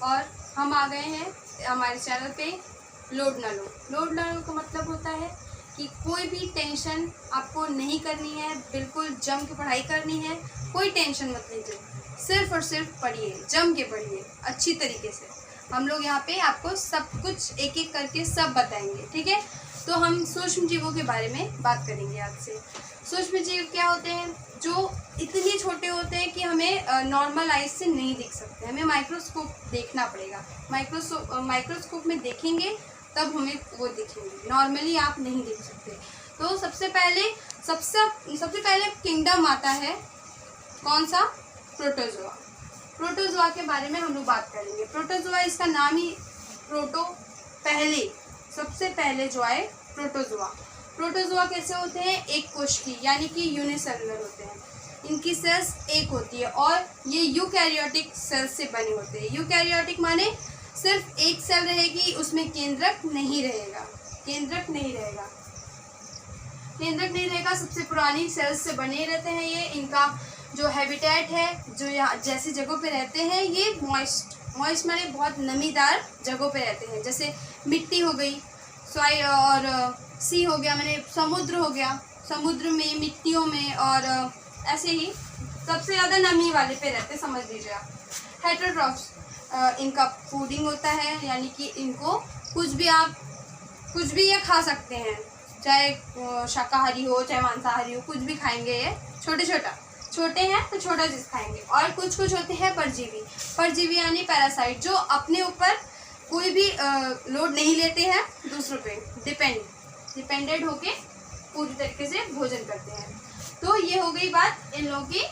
और हम आ गए हैं हमारे चैनल पे लोड ना लो। लोड ना लो का मतलब होता है कि कोई भी टेंशन आपको नहीं करनी है, बिल्कुल जम के पढ़ाई करनी है, कोई टेंशन मत लीजिए, सिर्फ और सिर्फ पढ़िए, जम के पढ़िए अच्छी तरीके से। हम लोग यहाँ पे आपको सब कुछ एक एक करके सब बताएंगे, ठीक है। तो हम सूक्ष्म जीवों के बारे में बात करेंगे आज से। सूक्ष्म जीव क्या होते हैं? जो इतने छोटे होते हैं कि हमें नॉर्मल आइज से नहीं दिख सकते, हमें माइक्रोस्कोप देखना पड़ेगा। माइक्रोस्कोप में देखेंगे तब हमें वो दिखेंगे, नॉर्मली आप नहीं देख सकते। तो सबसे पहले किंगडम आता है, कौन सा? प्रोटोजोआ। प्रोटोजोआ के बारे में हम लोग बात करेंगे। प्रोटोजोआ, इसका नाम ही प्रोटो, पहले, सबसे पहले जो आए प्रोटोजोआ। प्रोटोजोआ कैसे होते हैं? एक कोशिकी यानी कि यूनिसेलुलर होते हैं। इनकी सेल्स एक होती है और ये यूकैरियोटिक सेल्स से बने होते हैं। यूकैरियोटिक माने सिर्फ एक सेल रहेगी, उसमें केंद्रक नहीं रहेगा। केंद्रक नहीं रहेगा। सबसे पुरानी सेल्स से बने रहते हैं ये। इनका जो हैबिटेट है, जो यहाँ जैसी जगहों पे रहते हैं, ये मॉइस्ट माने बहुत नमीदार जगहों पे रहते हैं। जैसे मिट्टी हो गई, सॉइल, और सी हो गया माने समुद्र हो गया, समुद्र में, मिट्टियों में, और ऐसे ही सबसे ज़्यादा नमी वाले पे रहते, समझ लीजिए आप। हेटेरोट्रॉफ्स, इनका फूडिंग होता है, यानी कि इनको कुछ भी ये खा सकते हैं, चाहे शाकाहारी हो चाहे मांसाहारी हो, कुछ भी खाएंगे ये। छोटे हैं तो छोटा चीज़ खाएंगे। और कुछ होते हैं परजीवी यानी पैरासाइट, जो अपने ऊपर कोई भी लोड नहीं लेते हैं, दूसरों पे डिपेंडेड होके पूरी तरीके से भोजन करते हैं। तो ये हो गई बात इन लोगों की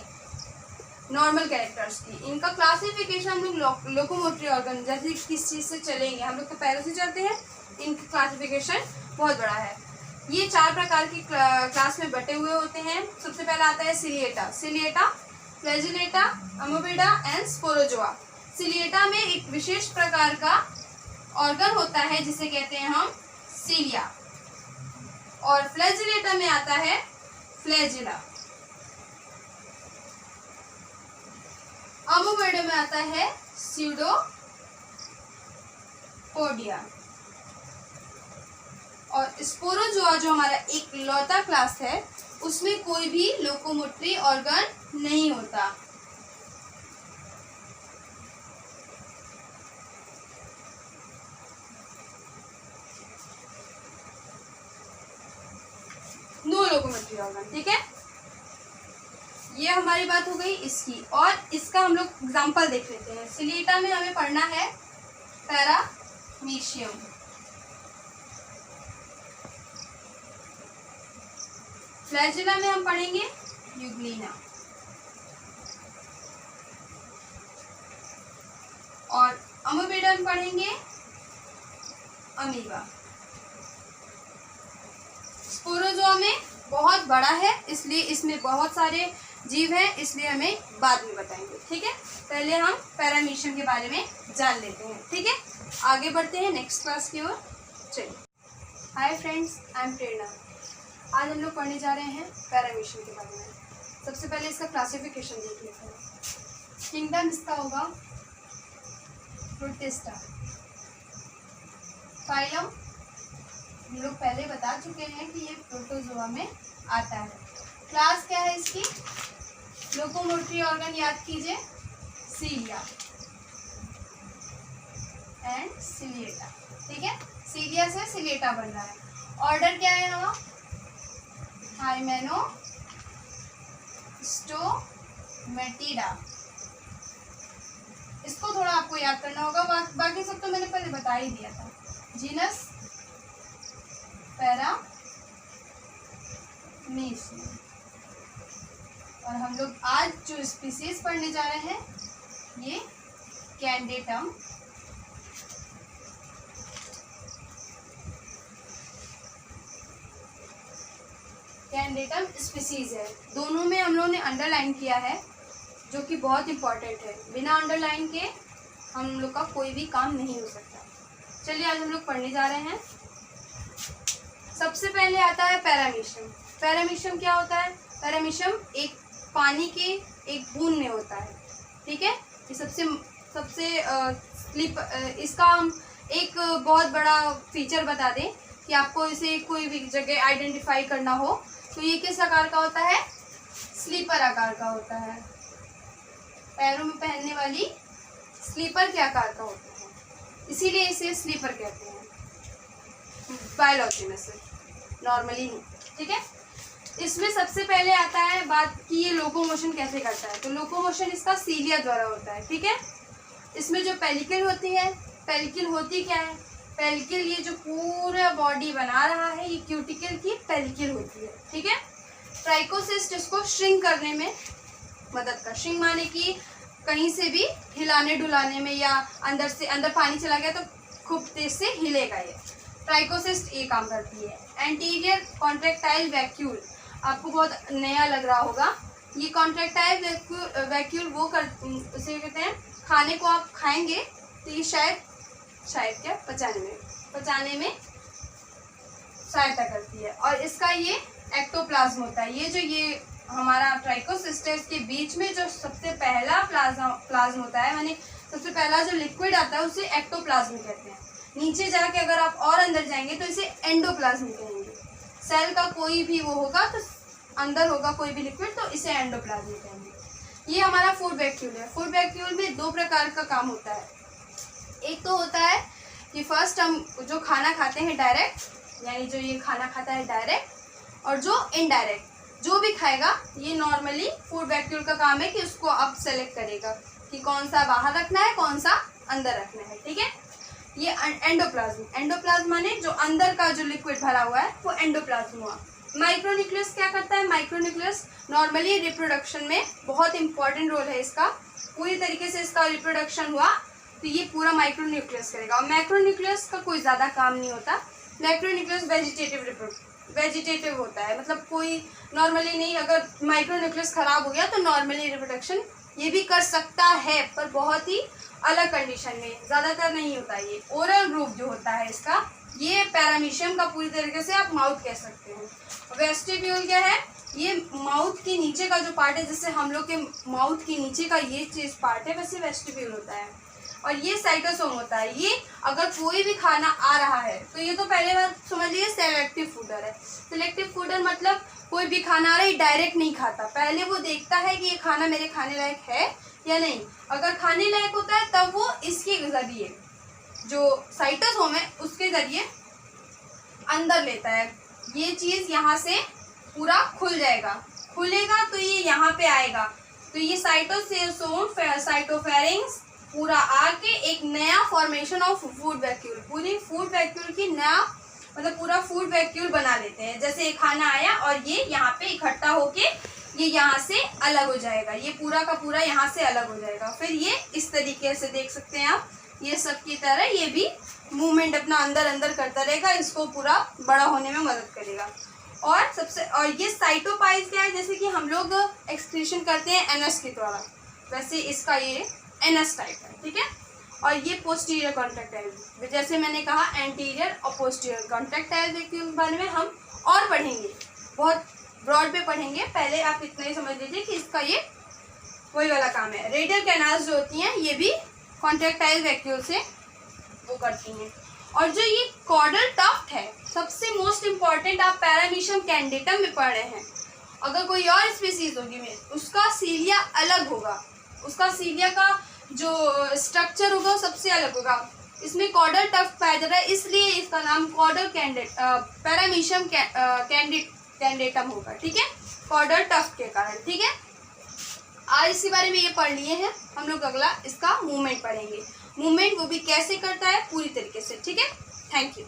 नॉर्मल कैरेक्टर्स की। इनका क्लासिफिकेशन हम लोग लोकोमोटरी ऑर्गन, जैसे किस चीज़ से चलेंगे, हम लोग तो पैरों से चलते हैं, इनका क्लासिफिकेशन बहुत बड़ा है। ये 4 प्रकार की क्लास में बटे हुए होते हैं। सबसे पहला आता है सिलिएटा, फ्लैजिलेटा, अमोबिडा एंड स्पोरोजोआ। सिलिएटा में एक विशेष प्रकार का ऑर्गन होता है जिसे कहते हैं हम सीलिया, और फ्लैजिलेटा में आता है फ्लैजिला, अमोबिडा में आता है स्यूडोपोडिया, और स्पोरोजोआ जो हमारा एक लौता क्लास है, उसमें कोई भी लोकोमोटरी ऑर्गन नहीं होता। नो लोकोमोटरी ऑर्गन, ठीक है। ये हमारी बात हो गई इसकी, और इसका हम लोग एग्जांपल देख लेते हैं। सिलिएटा में हमें पढ़ना है पैरामीशियम, फ्लैजिला में हम पढ़ेंगे यूग्लिना, और अमोबिडा में पढ़ेंगे अमीबा। स्पोरोजोआ में बहुत बड़ा है, इसलिए इसमें बहुत सारे जीव हैं, इसलिए हमें बाद में बताएंगे, ठीक है। पहले हम पैरामीशियम के बारे में जान लेते हैं, ठीक है। आगे बढ़ते हैं नेक्स्ट क्लास की ओर। चलिए, हाय फ्रेंड्स, आई एम प्रेरणा। आज हम लोग पढ़ने जा रहे हैं पैरामीशियम के बारे में। सबसे पहले इसका क्लासिफिकेशन देख लेते हैं। किंगडम इसका होगा प्रोटिस्टा। फाइलम हम लोग पहले बता चुके हैं कि ये प्रोटोजोआ में आता है। क्लास क्या है इसकी? लोकोमोटरी ऑर्गन याद कीजिए, सीलिया एंड सिलिएटा, ठीक है। सीलिया से सिलिएटा बन रहा है। ऑर्डर क्या है हमारा? हाइमेनोस्टोमेटिडा। इसको थोड़ा आपको याद करना होगा, बाकी सब तो मैंने पहले बता ही दिया था। जीनस पैरामीशियम, और हम लोग आज जो स्पीसीज पढ़ने जा रहे हैं ये कैंडेटम, कैंडेटम स्पीसीज है। दोनों में हम लोगों ने अंडरलाइन किया है, जो कि बहुत इंपॉर्टेंट है। बिना अंडरलाइन के हम लोग का कोई भी काम नहीं हो सकता। चलिए, आज हम लोग पढ़ने जा रहे हैं। सबसे पहले आता है पैरामीशियम। पैरामीशियम क्या होता है? पैरामीशियम एक पानी के एक बूंद में होता है, ठीक है। ये सबसे इसका हम एक बहुत बड़ा फीचर बता दें कि आपको इसे कोई भी जगह आइडेंटिफाई करना हो तो ये किस आकार का होता है, स्लीपर आकार का होता है। पैरों में पहनने वाली स्लीपर के आकार का होता है, इसीलिए इसे स्लीपर कहते हैं बायोलॉजी में से, नॉर्मली नहीं। ठीक है, इसमें सबसे पहले आता है बात कि ये लोकोमोशन कैसे करता है। तो लोकोमोशन इसका सीलिया द्वारा होता है। ठीक है, इसमें जो पेलिकल होती है, पेलिकल होती क्या है, पेलिकल ये जो पूरा बॉडी बना रहा है ये क्यूटिकल की पेलिकल होती है। ठीक है, ट्राइकोसिस्ट इसको श्रिंक करने में मदद कर, श्रिंक माने कि कहीं से भी हिलाने डुलाने में, या अंदर से अंदर पानी चला गया तो खूब तेज से हिलेगा, ये ट्राइकोसिस्ट ये काम करती है। एंटीरियर कॉन्ट्रैक्टाइल वैक्यूल, आपको बहुत नया लग रहा होगा, ये कॉन्ट्रैक्टाइल वैक्यूल वो उसे कहते हैं, खाने को आप खाएंगे तो ये शायद क्या पचाने में सहायता करती है। और इसका ये एक्टोप्लाज्म होता है, ये हमारा ट्राइकोसिस्ट है, इसके बीच में जो सबसे पहला प्लाज्म होता है, माने सबसे पहला जो लिक्विड आता है उसे एक्टोप्लाज्म कहते हैं। नीचे जाके अगर आप और अंदर जाएंगे तो इसे एंडोप्लाज्म कहेंगे। सेल का कोई भी वो होगा तो अंदर होगा कोई भी लिक्विड तो इसे एंडोप्लाज्म कहेंगे। ये हमारा फूड वैक्यूल है। फूड वैक्यूल में दो प्रकार का काम होता है। एक तो होता है कि फर्स्ट हम जो खाना खाते हैं डायरेक्ट, यानी जो ये खाना खाता है डायरेक्ट, और जो इनडायरेक्ट जो भी खाएगा, ये नॉर्मली फूड वैक्यूल का काम है कि उसको अब सेलेक्ट करेगा कि कौन सा बाहर रखना है, कौन सा अंदर रखना है। ठीक है, ये एंडोप्लाज्म माने जो अंदर का जो लिक्विड भरा हुआ है वो एंडोप्लाज्म हुआ। माइक्रोन्यूक्लियस क्या करता है, माइक्रोन्यूक्लियस नॉर्मली रिप्रोडक्शन में बहुत इंपॉर्टेंट रोल है इसका। पूरी तरीके से इसका रिप्रोडक्शन हुआ तो ये पूरा माइक्रोन्यूक्लियस करेगा। और मैक्रोन्यूक्लियस का कोई ज़्यादा काम नहीं होता। मैक्रोन्यूक्लियस वेजिटेटिव होता है, मतलब कोई नॉर्मली नहीं। अगर माइक्रोन्यूक्लियस खराब हो गया तो नॉर्मली रिप्रोडक्शन ये भी कर सकता है, पर बहुत ही अलग कंडीशन में, ज़्यादातर नहीं होता। ये ओरल ग्रुप जो होता है इसका, ये पैरामीशियम का पूरी तरीके से आप माउथ कह सकते हैं। वेस्टिब्यूल क्या है, ये माउथ के नीचे का जो पार्ट है, जैसे हम लोग के माउथ के नीचे का ये चीज़ पार्ट है, वैसे वेस्टिब्यूल होता है। और ये साइटोसोम होता है। ये अगर कोई भी खाना आ रहा है तो ये तो पहले बात समझ लीजिए सेलेक्टिव फूडर है। सेलेक्टिव फूडर मतलब कोई भी खाना आ रहा है डायरेक्ट नहीं खाता, पहले वो देखता है कि ये खाना मेरे खाने लायक है या नहीं। अगर खाने लायक होता है तब वो इसके जरिए, जो साइटोसोम है उसके जरिए अंदर लेता है। ये चीज़ यहाँ से पूरा खुल जाएगा, खुलेगा तो ये यहाँ पे आएगा, तो ये साइटोसोम साइटोफेरिंग्स पूरा आके एक नया फॉर्मेशन ऑफ फूड वैक्यूल, पूरी फूड वैक्यूल की नया मतलब पूरा फूड वैक्यूल बना लेते हैं। जैसे ये खाना आया और ये यहाँ पे इकट्ठा होके ये यहाँ से अलग हो जाएगा, ये पूरा का पूरा यहाँ से अलग हो जाएगा। फिर ये इस तरीके से देख सकते हैं आप, ये सब की तरह ये भी मूवमेंट अपना अंदर अंदर करता रहेगा, इसको पूरा बड़ा होने में मदद करेगा। और ये साइटोपाइज क्या है, जैसे कि हम लोग एक्सक्रीशन करते हैं एनएस के द्वारा, वैसे इसका ये एनएस टाइप है। ठीक है, और ये पोस्टीरियर कॉन्ट्रैक्टाइल, जैसे मैंने कहा एंटीरियर और पोस्टीरियर कॉन्ट्रैक्टाइल के बारे में हम और पढ़ेंगे, बहुत ब्रॉड पे पढ़ेंगे। पहले आप इतना ही समझ लीजिए कि इसका ये वही वाला काम है। रेडियल कैनाल्स जो होती हैं ये भी कॉन्ट्रैक्टाइल वैक्यूल से वो करती हैं। और जो ये कॉर्डल टफ्ट है, सबसे मोस्ट इम्पॉर्टेंट, आप पैरामीशियम कैंडिडम में पढ़ रहे हैं। अगर कोई और स्पीसीज होगी में उसका सीलिया अलग होगा, उसका सीलिया का जो स्ट्रक्चर होगा वो सबसे अलग होगा। इसमें कॉर्डल टफ्ट पाया जा रहा है, इसलिए इसका नाम कॉर्डल पैरामीशियम कैंडिडम होगा। ठीक है, कॉर्डल टफ्ट के कारण। ठीक है, आज इसी बारे में ये पढ़ लिए हैं हम लोग। अगला इसका मूवमेंट पढ़ेंगे, मूवमेंट वो भी कैसे करता है पूरी तरीके से। ठीक है, थैंक यू।